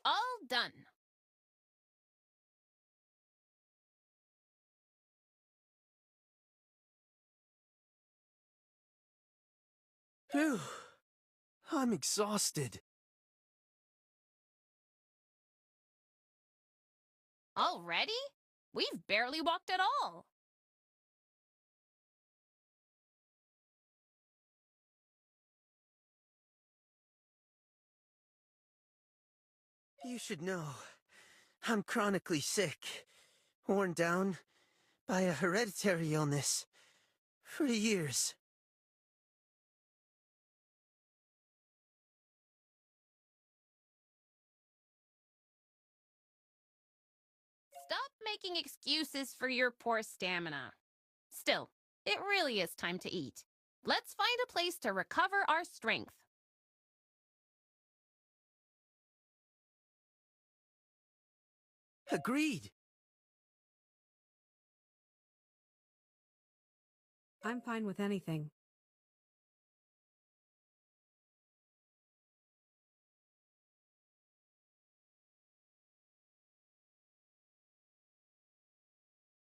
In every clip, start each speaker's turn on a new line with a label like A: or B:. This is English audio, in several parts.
A: all done.
B: Phew. I'm exhausted.
A: Already? We've barely walked at all.
B: You should know, I'm chronically sick, worn down by a hereditary illness for years.
A: Stop making excuses for your poor stamina. Still, it really is time to eat. Let's find a place to recover our strength.
B: Agreed.
C: I'm fine with anything.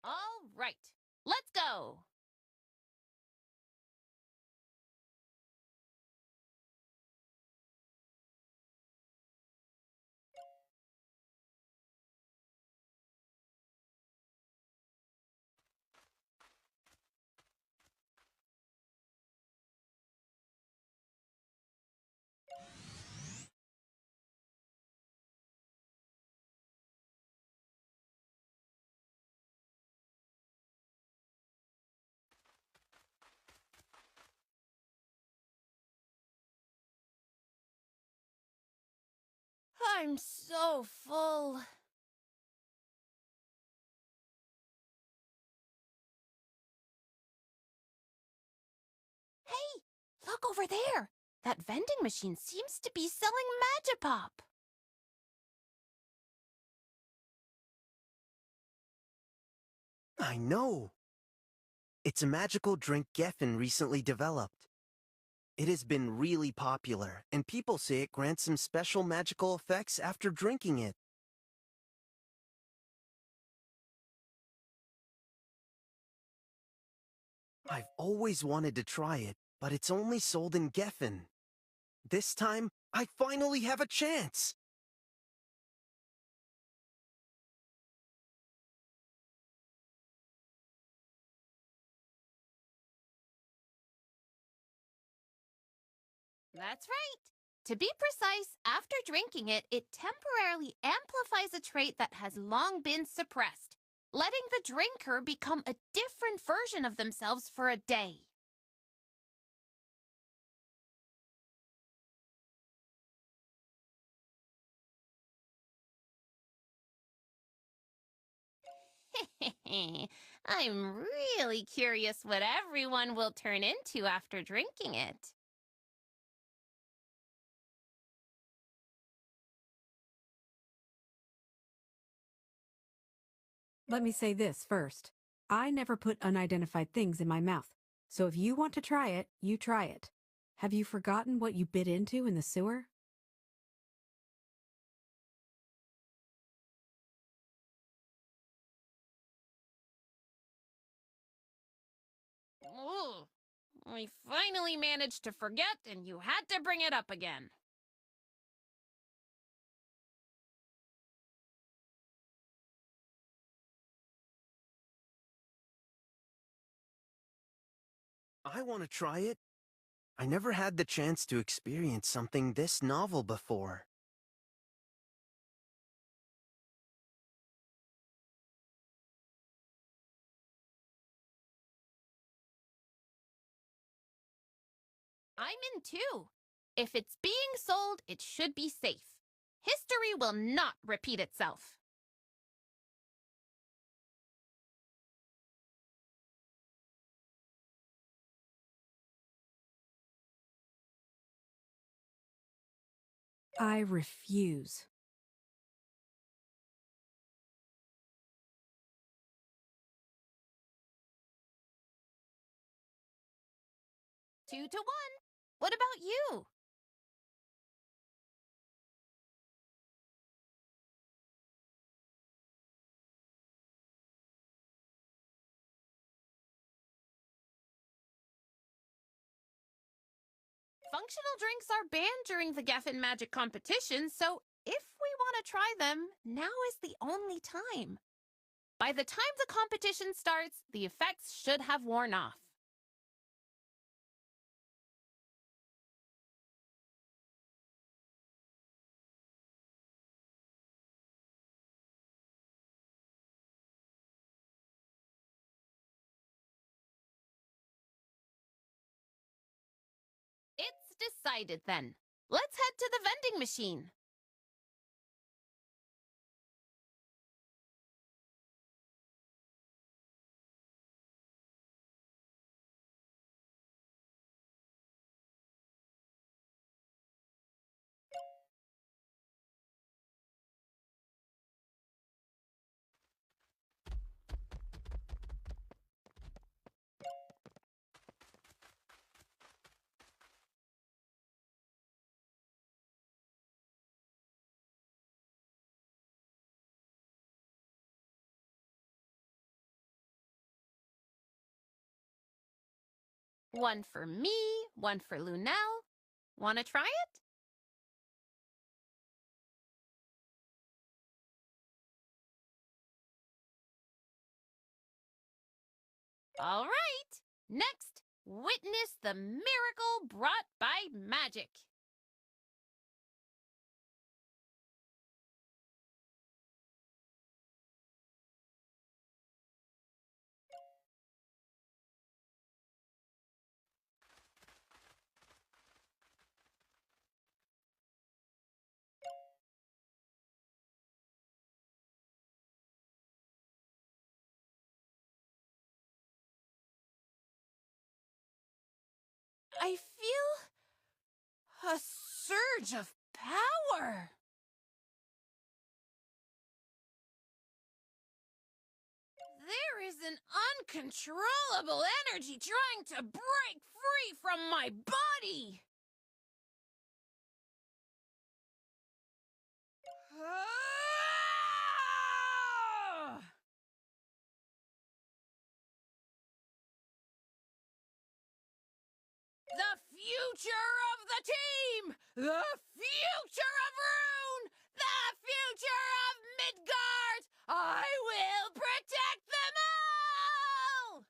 A: All right, let's go. I'm so full. Hey, look over there. That vending machine seems to be selling Magipop.
B: I know. It's a magical drink Geffen recently developed. It has been really popular, and people say it grants some special magical effects after drinking it. I've always wanted to try it, but it's only sold in Geffen. This time, I finally have a chance!
A: That's right. To be precise, after drinking it, it temporarily amplifies a trait that has long been suppressed, letting the drinker become a different version of themselves for a day. I'm really curious what everyone will turn into after drinking it.
C: Let me say this first. I never put unidentified things in my mouth, so if you want to try it, you try it. Have you forgotten what you bit into in the sewer?
A: Ooh, we finally managed to forget, and you had to bring it up again.
B: I want to try it. I never had the chance to experience something this novel before.
A: I'm in too. If it's being sold, it should be safe. History will not repeat itself.
C: I refuse.
A: Two to one. What about you? Functional drinks are banned during the Geffen Magic competition, so if we want to try them, now is the only time. By the time the competition starts, the effects should have worn off. It's decided then. Let's head to the vending machine. One for me, one for Lunel. Want to try it? All right. Next, witness the miracle brought by magic. I feel a surge of power. There is an uncontrollable energy trying to break free from my body. Ah! The future of the team! The future of Rune! The future of Midgard! I will protect them all!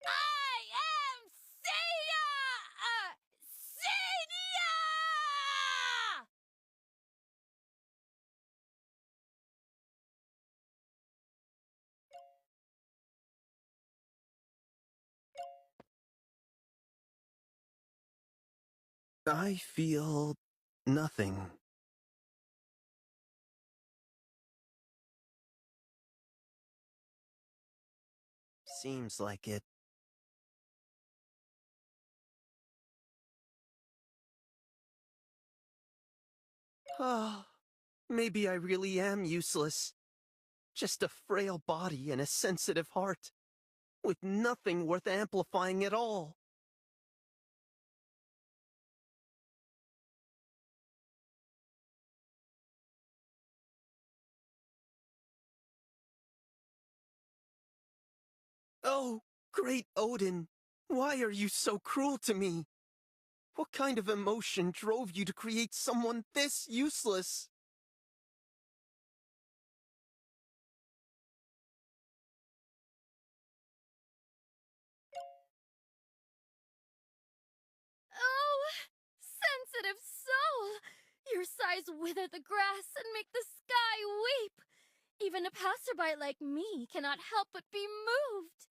A: I am Seiya! Seiya!
B: I feel nothing. Seems like it. Oh, maybe I really am useless. Just a frail body and a sensitive heart, with nothing worth amplifying at all. Oh, great Odin, why are you so cruel to me? What kind of emotion drove you to create someone this useless?
D: Oh, sensitive soul! Your sighs wither the grass and make the sky weep. Even a passerby like me cannot help but be moved.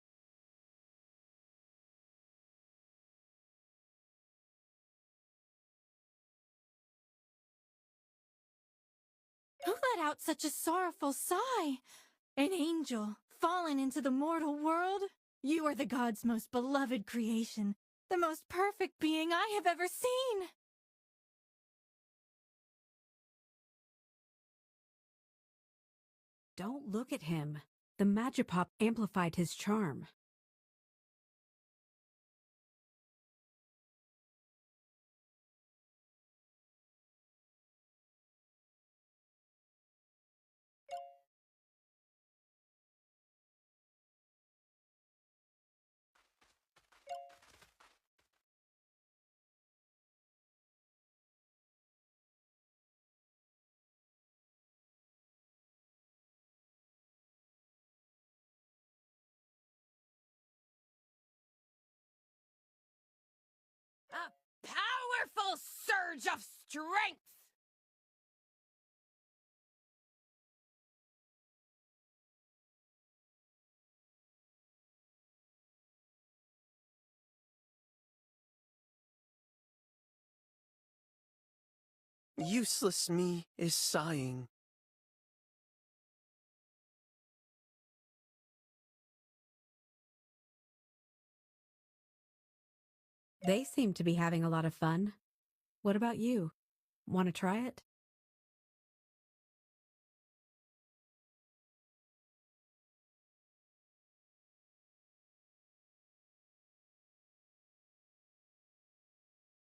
D: Who let out such a sorrowful sigh? An angel, fallen into the mortal world? You are the god's most beloved creation, the most perfect being I have ever seen.
C: Don't look at him. The Magipop amplified his charm.
A: surge of strength!
B: Useless me is sighing.
C: They seem to be having a lot of fun. What about you? Want to try it?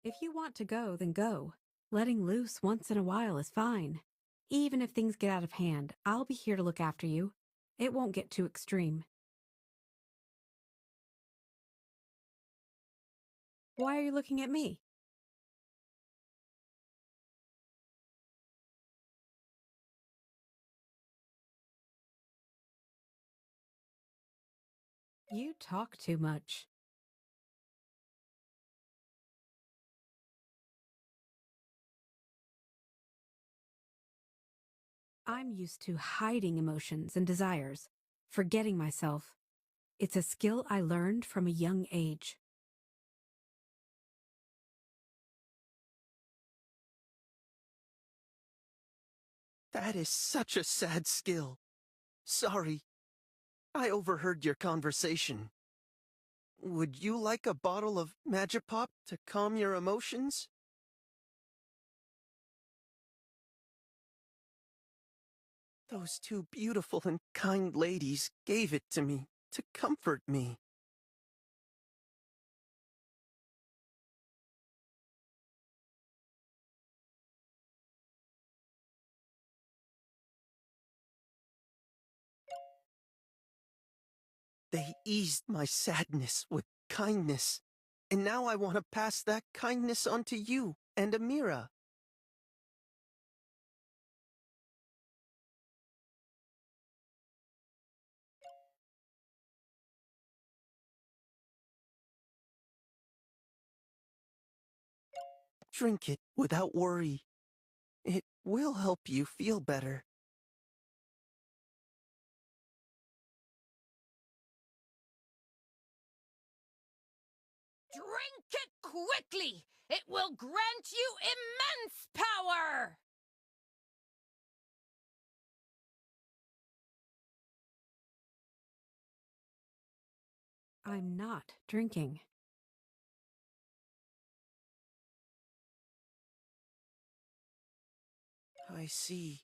C: If you want to go, then go. Letting loose once in a while is fine. Even if things get out of hand, I'll be here to look after you. It won't get too extreme. Why are you looking at me? You talk too much. I'm used to hiding emotions and desires, forgetting myself. It's a skill I learned from a young age.
B: That is such a sad skill. Sorry, I overheard your conversation. Would you like a bottle of Magipop to calm your emotions? Those two beautiful and kind ladies gave it to me to comfort me. They eased my sadness with kindness, and now I want to pass that kindness on to you and Amira. Drink it without worry. It will help you feel better.
A: Drink it quickly! It will grant you immense power!
C: I'm not drinking.
B: I see.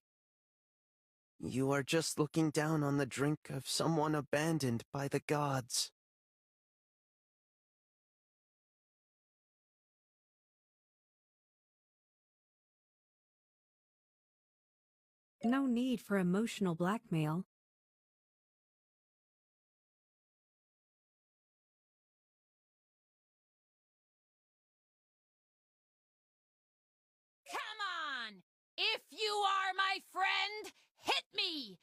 B: You are just looking down on the drink of someone abandoned by the gods.
C: No need for emotional blackmail.
A: Come on! If you are my friend, hit me!